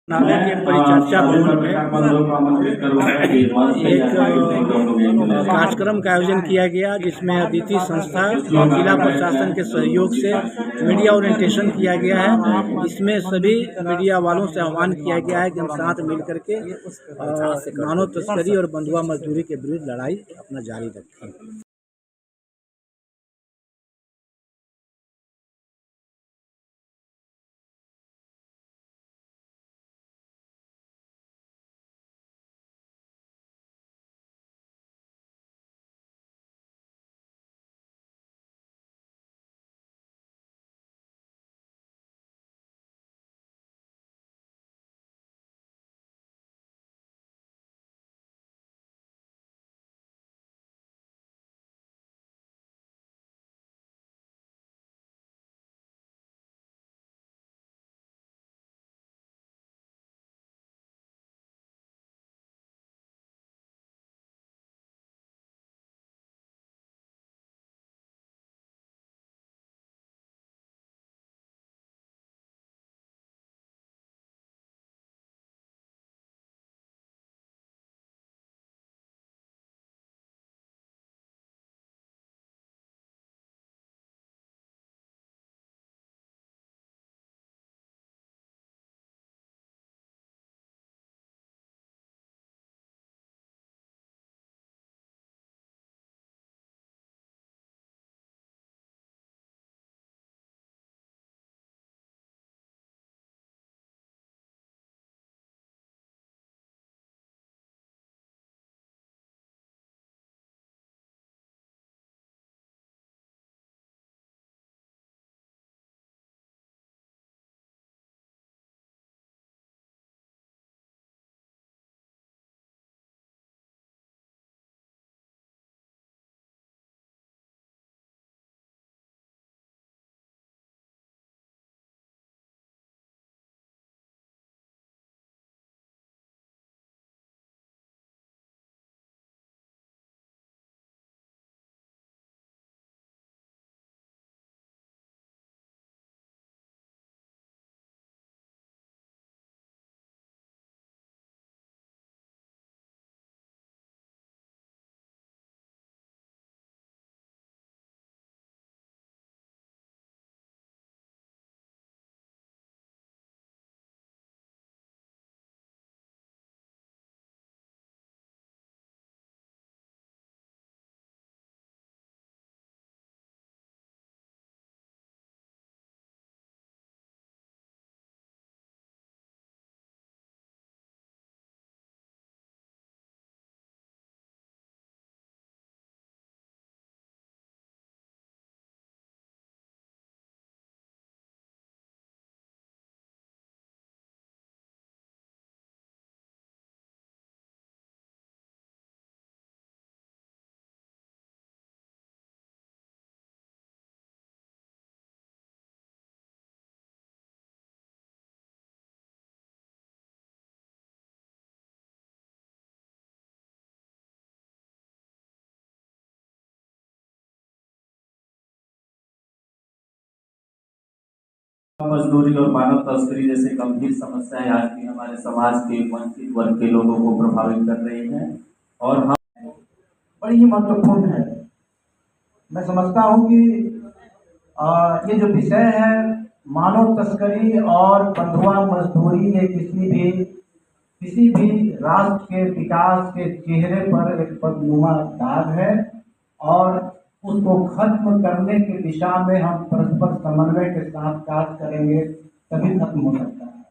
नाले के परिचर्चा भवन में एक कार्यक्रम का आयोजन किया गया, जिसमें अदिति संस्था और जिला प्रशासन के सहयोग से मीडिया ओरिएंटेशन किया गया है। इसमें सभी मीडिया वालों से आह्वान किया गया है कि हम साथ मिल करके मानव तस्करी और बंधुआ मजदूरी के विरुद्ध लड़ाई अपना जारी रखें। मजदूरी और मानव तस्करी जैसे गंभीर समस्याएं आज भी हमारे समाज के वंचित वर्ग के लोगों को प्रभावित कर रही हैं और हम बड़ी ही महत्वपूर्ण है। मैं समझता हूँ कि ये जो विषय है मानव तस्करी और बंधुआ मजदूरी, ये किसी भी राष्ट्र के विकास के चेहरे पर एक बदनुमा दाग है और उसको खत्म करने की दिशा में हम परस्पर समन्वय के साथ कार्य करेंगे तभी खत्म हो सकता है।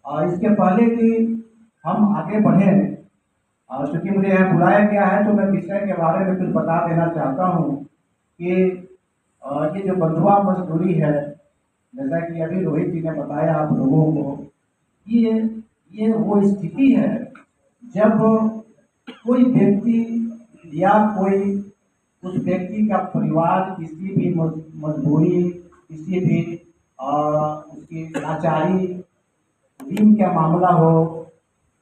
और इसके पहले कि हम आगे बढ़ें, चूँकि मुझे यहाँ बुलाया गया है तो मैं विषय के बारे में कुछ बता देना चाहता हूँ कि ये जो बंधुआ मजदूरी है, जैसा कि अभी रोहित जी ने बताया आप लोगों को, ये वो स्थिति है जब कोई व्यक्ति या कोई उस व्यक्ति का परिवार किसी भी मजबूरी, किसी भी उसकी लाचारी, ऋण का मामला हो,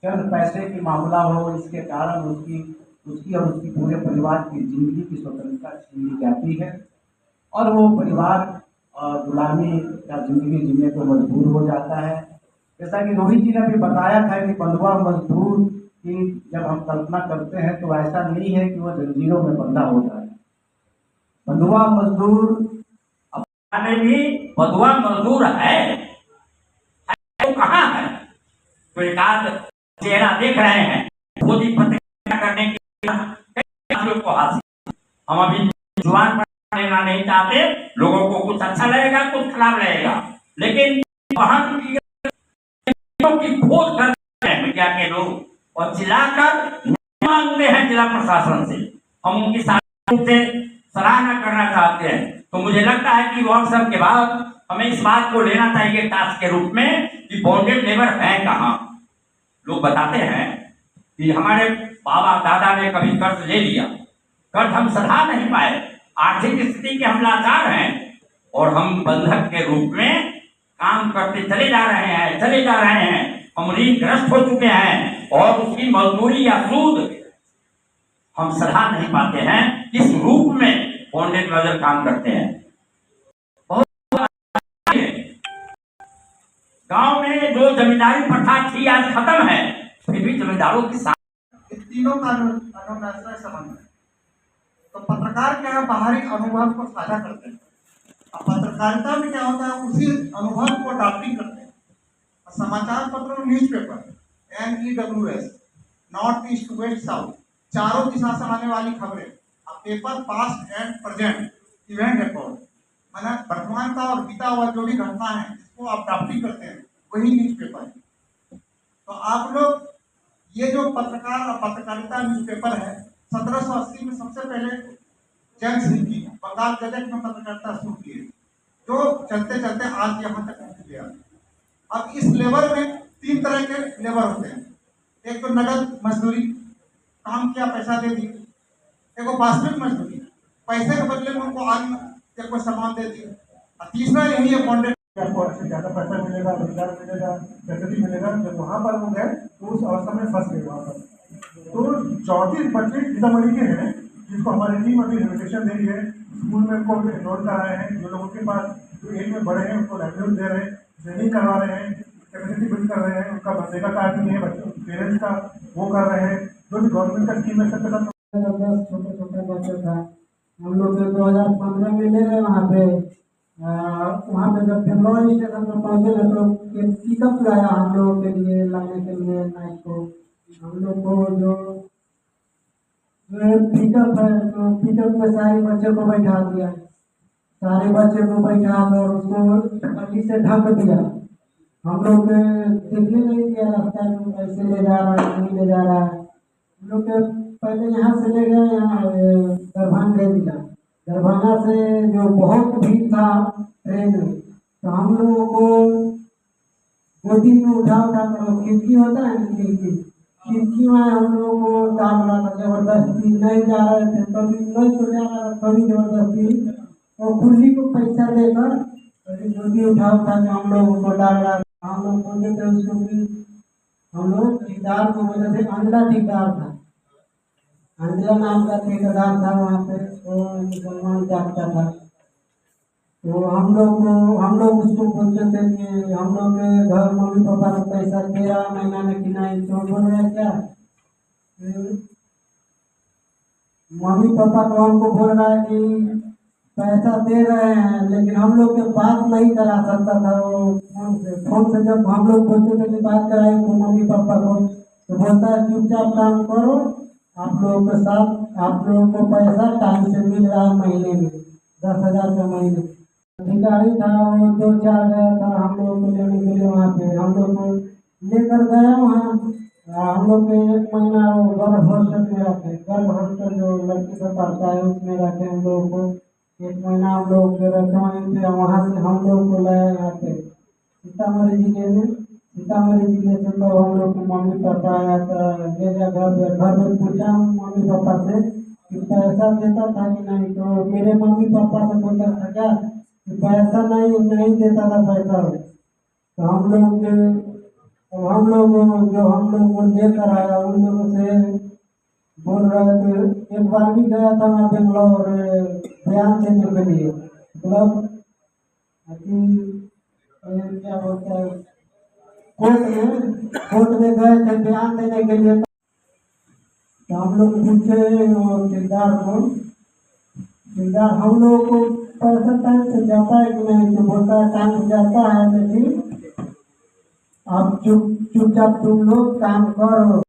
चंद पैसे की मामला हो, इसके कारण उसकी और उसकी पूरे परिवार की जिंदगी की स्वतंत्रता छीन ली जाती है और वो परिवार गुलामी या जिंदगी जीने को मजबूर हो जाता है। जैसा कि रोहित जी ने भी बताया था कि बंधुआ मजदूर की जब हम कल्पना करते हैं तो ऐसा नहीं है कि वो जंजीरों में बंधा होता है। बंधुआ मजदूर में भी बंधुआ मजदूर है तो कहाँ है? तो एक आध चेहरा देख रहे हैं मोदी प्रतिक्रिया करने के को हासिल। हम अभी जुबान पर लेना नहीं चाहते, लोगों को कुछ अच्छा लगेगा कुछ खराब लगेगा, लेकिन की खोज कर रहे हैं मीडिया के लोग और चिल्लाकर मांगते हैं जिला प्रशासन से। हम उनकी से सराहना करना चाहते हैं। तो मुझे लगता है कि वर्कशॉप के बाद हमें इस बात को लेना चाहिए टास्क के रूप में कि बॉन्डेड लेबर है कहाँ। लोग बताते हैं कि हमारे बाबा दादा ने कभी कर्ज ले लिया, कर्ज हम सधा नहीं पाए, आर्थिक स्थिति के हम लाचार हैं और हम बंधक के रूप में काम करते चले जा रहे हैं, हम ऋणग्रस्त हो चुके हैं और उसकी मजदूरी या सूद हम सधा नहीं पाते हैं। इस रूप में बॉन्डेड लेबर काम करते हैं। गांव में जो जमींदारी प्रथा थी आज खत्म है, फिर भी जमींदारों की तीनों का अनुशासन संबंध है। तो पत्रकार क्या है, बाहरी अनुभव को साझा करते हैं। अब पत्रकारिता में क्या होता है, उसी अनुभव को अडॉप्टिंग करते हैं। समाचार पत्र newspaper NEWS, north east west south, चारों दिशा से आने वाली खबरें। अब paper past and present event record, माना वर्तमान का और बीता हुआ जो भी घटना है इसको आप अडॉप्टिंग करते हैं, वही न्यूज़पेपर है। तो आप लोग ये जो पत्रकार और पत्रकारिता न्यूज़पेपर है 1780 में सबसे पहले जेम्स हिंदी बंगाल गजट में पत्रकारिता शुरू की, जो चलते चलते आज यहाँ तक पहुँच गया। अब इस लेबर में 3 तरह के लेबर होते हैं। एक तो नगद मजदूरी, काम किया पैसा दे दी। एक वास्तविक मजदूरी, पैसे के बदले में उनको अन्न या कोई सामान दे दी। और तीसरा यही है बॉन्डेड, आपको अच्छे ज़्यादा पैसा मिलेगा, रोजगार मिलेगा, फैसिलिटी मिलेगा। जब वहाँ पर वो गए तो उस अवस्था में फंस गए वहाँ पर। तो 34 बच्चे सीतामढ़ी के हैं जिसको हमारी टीम अभी इन्विटेशन दे रही है, स्कूल में उनको एनरोल करा रहे हैं। जो लोगों के पास जो एज में बड़े हैं उनको लाइवलीहुड दे रहे हैं, ट्रेनिंग करवा रहे हैं, कैपेसिटी बिल्ड कर रहे हैं। उनका बंदेगा कार्ड नहीं है, बच्चों पेरेंट्स का वो कर रहे हैं। जो भी गवर्नमेंट का स्कीम है सबके साथ छोटे बच्चे था। हम लोग 2015 में ले रहे वहाँ पे जब बेंगलौर स्टेशन पर पहुँचे तो पिकअप लाया हम लोगों के लिए, लाने के लिए नाइट को। हम लोग को जो पिकअप है तो पिकअप में सारे बच्चे को बैठा दिया, सारे बच्चे को बैठा कर उसको पट्टी से ढक दिया। हम लोग देखने नहीं दिया रास्ता में कैसे ले जा रहा है, नहीं ले जा रहा है। हम लोग पहले यहाँ से ले गए, यहाँ दरभंगा ले दिया। दरभंगा से जो बहुत भीड़ था ट्रेन में, तो हम लोगों को गोदी में उठा कर खिड़की होता है, खिड़की में हम लोगों को डालना था जबरदस्ती। नहीं जा रहे थे कभी, नहीं तो जा रहा था कभी जबरदस्ती, और कुल्ली को पैसा देकर गोदी उठा के हम लोगों को डाल रहा। हम लोग बोलते थे उसको कि हम लोग ठेकेदार को बोलते थे, अंडा ठेकेदार था, अंडा नाम का ठेकेदार था वहाँ पे, तो मुसलमान जाता था। तो हम लोग उसको बोलते थे कि हम लोग के घर मम्मी पापा ने पैसा 13 महीना में कि नहीं, तो बोल रहे क्या मम्मी पापा तो हमको बोल रहा है कि पैसा दे रहे हैं, लेकिन हम लोग के बात नहीं करा सकता था वो फोन से जब हम लोग बोलते थे कि बात कराए तो मम्मी पापा को, तो बोलता है चुपचाप काम करो, आप लोगों के साथ आप लोगों को पैसा टाइम से मिल रहा है, महीने में 10,000 का महीने। अधिकारी था वो 2-4 गया था हम लोगों को लेने के लिए। वहाँ पे हम लोग को लेकर गया, वहाँ हम लोग के 1 महीना वो गर्ल हॉस्टल में रखे, गर्ल हॉस्टल जो लड़की सब पढ़ता है उसमें रखे हम लोगों को। 1 महीना हम लोग रखे, वहाँ से हम लोग को लाया यहाँ पे सीतामढ़ी जिले में। सीतामढ़ी जिले से तो हम लोग के मम्मी पापा आया था, ले गया घर में पूछा मम्मी पापा से कि पैसा देता था कि नहीं, तो मेरे मम्मी पापा से बोलता था क्या कि पैसा नहीं देता था पैसा। तो हम लोग जो हम लोग लेकर आया उन लोगों से बोल रहे थे। एक बार भी गया था मैं बेंगलौर बयान देने के लिए, मतलब क्या बोलते हैं, कोर्ट में गए थे बयान देने के लिए, तो हम लोग पूछे और दिलदार हम लोग को पैसा टाइम से जाता है कि नहीं, तो बोलता है टाइम से जाता है, लेकिन अब चुपचाप तुम लोग काम करो।